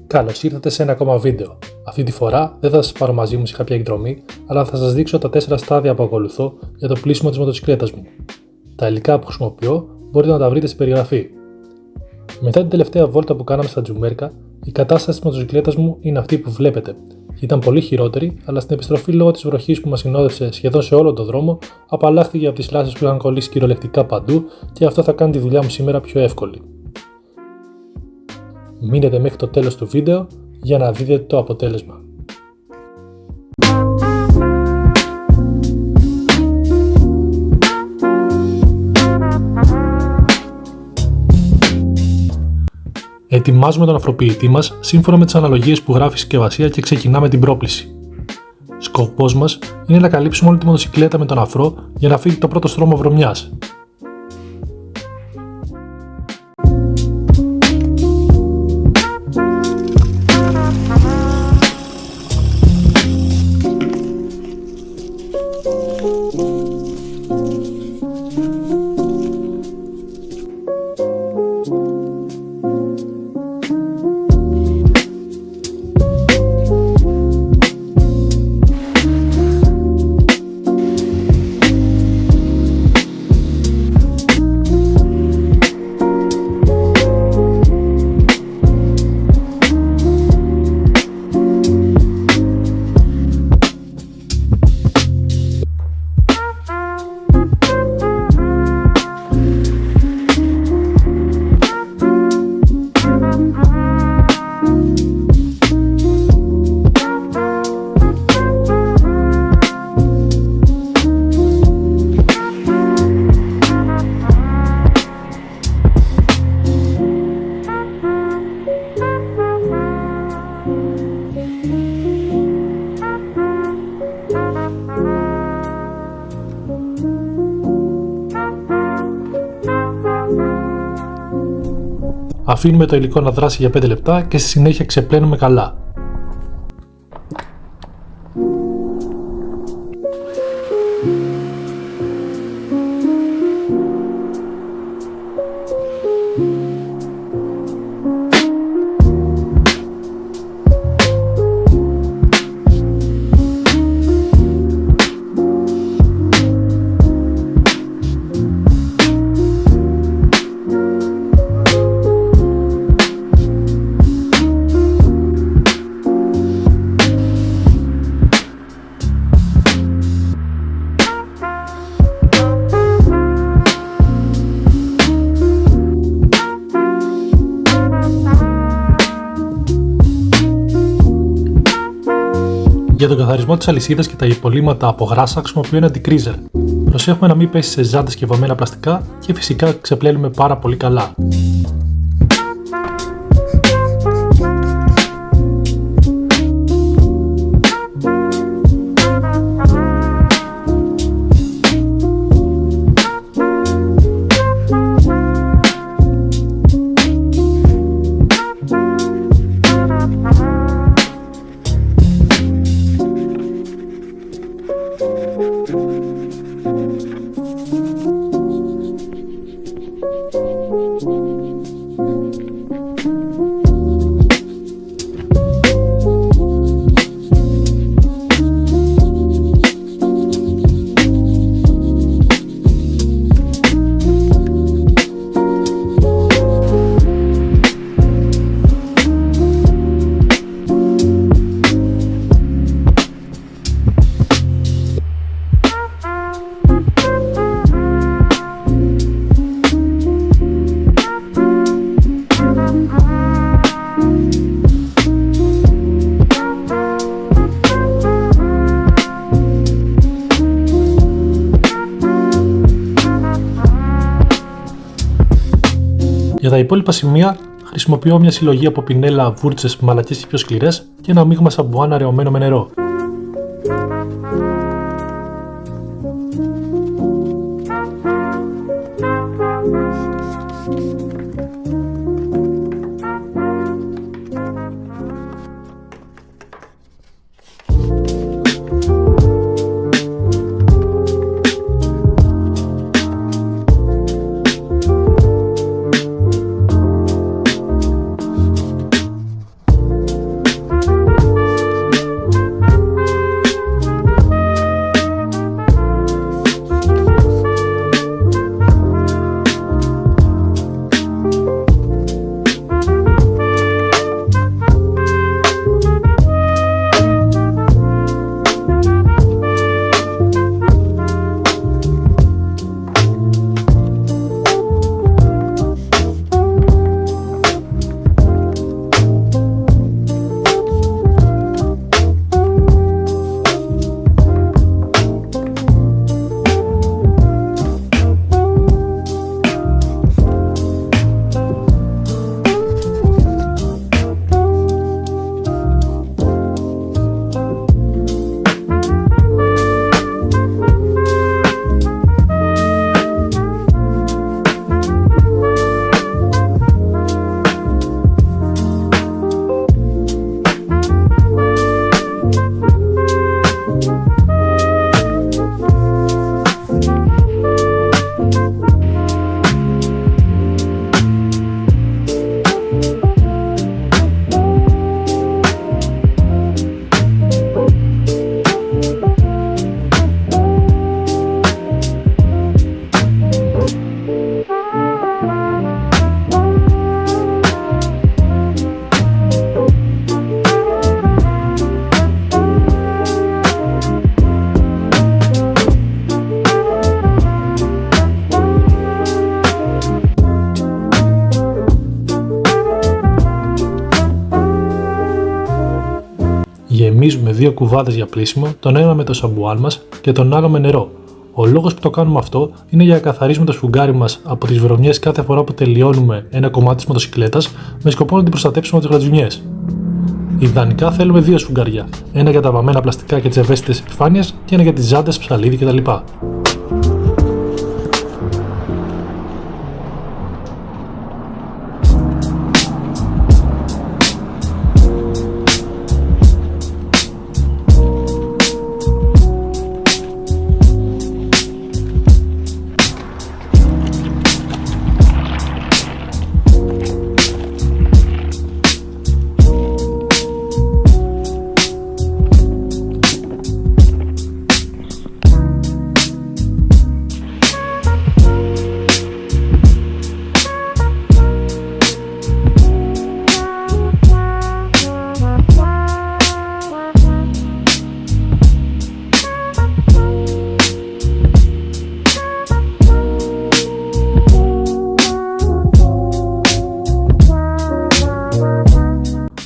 Καλώς ήρθατε σε ένα ακόμα βίντεο. Αυτή τη φορά δεν θα σας πάρω μαζί μου σε κάποια εκδρομή, αλλά θα σας δείξω τα 4 στάδια που ακολουθώ για το πλύσιμο της μοτοσυκλέτας μου. Τα υλικά που χρησιμοποιώ μπορείτε να τα βρείτε στην περιγραφή. Μετά την τελευταία βόλτα που κάναμε στα Τζουμέρκα, η κατάσταση της μοτοσυκλέτας μου είναι αυτή που βλέπετε. Ήταν πολύ χειρότερη, αλλά στην επιστροφή λόγω της βροχής που μας συνόδευσε σχεδόν σε όλο τον δρόμο, απαλλάχθηκε από τις λάσες που είχαν κολλήσει κυριολεκτικά παντού και αυτό θα κάνει τη δουλειά μου σήμερα πιο εύκολη. Μείνετε μέχρι το τέλος του βίντεο για να δείτε το αποτέλεσμα. Ετοιμάζουμε τον αφροποιητή μας σύμφωνα με τις αναλογίες που γράφει η συσκευασία και ξεκινάμε την πρόπλυση. Σκοπός μας είναι να καλύψουμε όλη τη μοτοσυκλέτα με τον αφρό για να φύγει το πρώτο στρώμα βρωμιάς. Αφήνουμε το υλικό να δράσει για 5 λεπτά και στη συνέχεια ξεπλένουμε καλά. Για τον καθαρισμό της αλυσίδας και τα υπολείμματα από γράσα χρησιμοποιώ ένα decreaser. Προσέχουμε να μην πέσει σε ζάντες και βαμμένα πλαστικά και φυσικά ξεπλένουμε πάρα πολύ καλά. Για τα υπόλοιπα σημεία χρησιμοποιώ μια συλλογή από πινέλα, βούρτσες, μαλακές και πιο σκληρές και ένα μείγμα σαμπουάν αραιωμένο με νερό. Γεμίζουμε 2 κουβάδες για πλύσιμο, τον ένα με το σαμπουάν μας και τον άλλο με νερό. Ο λόγος που το κάνουμε αυτό είναι για να καθαρίσουμε το σφουγγάρι μας από τις βρωμιές κάθε φορά που τελειώνουμε ένα κομμάτι της μοτοσυκλέτας με σκοπό να την προστατέψουμε από τις γρατζουνιές. Ιδανικά θέλουμε 2 σφουγγαριά, ένα για τα βαμμένα πλαστικά και τις ευαίσθητες επιφάνειες και ένα για τις ζάντες, ψαλίδι κτλ.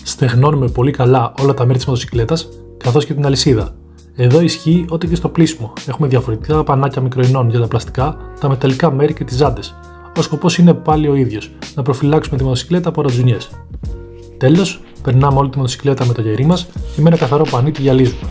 Στεγνώνουμε πολύ καλά όλα τα μέρη της μοτοσυκλέτας, καθώς και την αλυσίδα. Εδώ ισχύει ό,τι και στο πλύσιμο. Έχουμε διαφορετικά πανάκια μικροϊνών για τα πλαστικά, τα μεταλλικά μέρη και τις ζάντες. Ο σκοπός είναι πάλι ο ίδιος, να προφυλάξουμε τη μοτοσυκλέτα από ρατζουνιές. Τέλος, περνάμε όλη τη μοτοσυκλέτα με το γερί μας και με ένα καθαρό πανί τη γυαλίζουμε.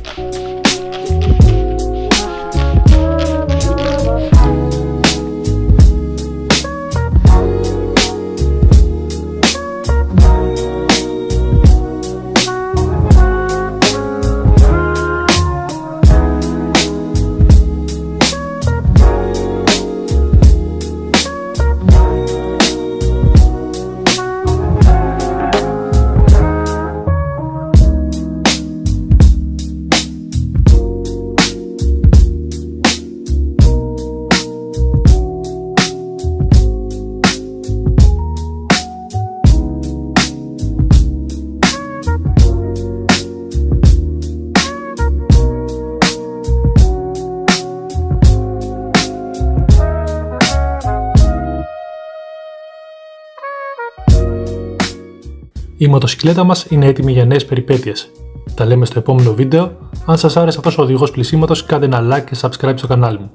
Η μοτοσυκλέτα μας είναι έτοιμη για νέες περιπέτειες. Τα λέμε στο επόμενο βίντεο. Αν σας άρεσε αυτός ο οδηγός πλυσίματος, κάντε ένα like και subscribe στο κανάλι μου.